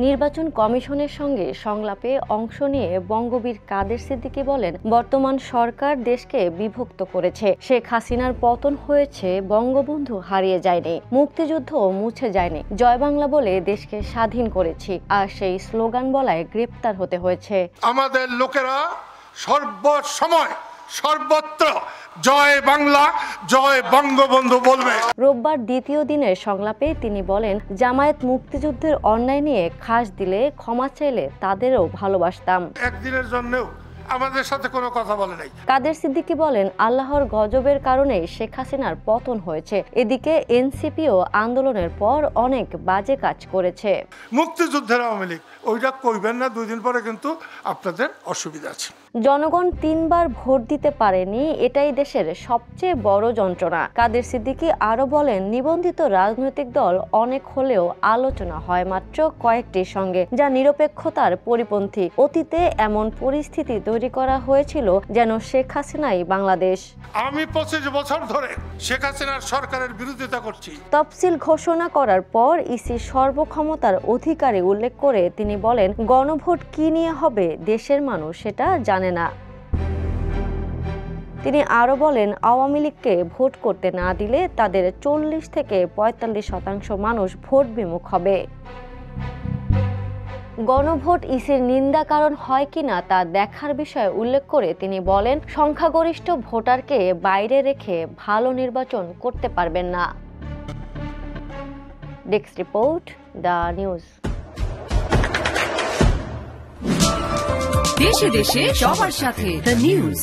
নির্বাচন কমিশনের সঙ্গে সংলাপে অংশ নিয়ে বঙ্গবীর কাদের সিদ্দিকী বলেন, বর্তমান সরকার দেশকে বিভক্ত করেছে। শেখ হাসিনার পতন হয়েছে, বঙ্গবন্ধু হারিয়ে যায়নি, মুক্তিযুদ্ধ মুছে যায়নি। জয় বাংলা বলে দেশকে স্বাধীন করেছি, আর সেই স্লোগান বলায় গ্রেপ্তার হতে হয়েছে। আমাদের লোকেরা সর্বসময় সর্বত্র জয় বাংলা, জয় বঙ্গবন্ধু বলবে। রোববার দ্বিতীয় দিনের সংলাপে তিনি বলেন, জামায়াত মুক্তিযুদ্ধের অন্যায় নিয়ে খাস দিলে, ক্ষমা চাইলে তাদেরও ভালোবাসতাম। একদিনের জন্যও আমাদের সাথে কোনো কথা বলে নাই। কাদের সিদ্দিকী বলেন, আল্লাহর গজবের কারণে শেখ হাসিনার পতন হয়েছে। এদিকে এনসিপিও আন্দোলনের পর অনেক বাজে কাজ করেছে। মুক্তিযুদ্ধের আওয়ামী লীগ ওইটা কইবেন না, 2 দিন পরে কিন্তু আপনাদের অসুবিধা আছে। জনগণ 3 বার ভোট দিতে পারেনি, এটাই দেশের সবচেয়ে বড় যন্ত্রণা। কাদের সিদ্দিকী আরো বলেন, নিবন্ধিত রাজনৈতিক দল অনেক হলেও আলোচনা হয় মাত্র কয়েকটির সঙ্গে, যা নিরপেক্ষতার পরিপন্থী। অতীতে এমন পরিস্থিতি তৈরি করা হয়েছিল যেন শেখ হাসিনাই বাংলাদেশ। আমি 25 বছর ধরে শেখ হাসিনার সরকারের বিরোধিতা করছি। তফসিল ঘোষণা করার পর ইসি সর্বক্ষমতার অধিকারী উল্লেখ করে তিনি বলেন, গণভোট কি নিয়ে হবে দেশের মানুষ সেটা জানে না। তিনি আরো বলেন, আওয়ামী লীগকে ভোট করতে না দিলে তাদের 40 থেকে 45% মানুষ ভোট বিমুখ হবে। গণভোট ইসির নিন্দা কারণ হয় কিনা তা দেখার বিষয়ে উল্লেখ করে তিনি বলেন, সংখ্যাগরিষ্ঠ ভোটারকে বাইরে রেখে ভালো নির্বাচন করতে পারবেন না। Desk report, the news. দেশে দেশে সবার সাথে, দ্য নিউজ।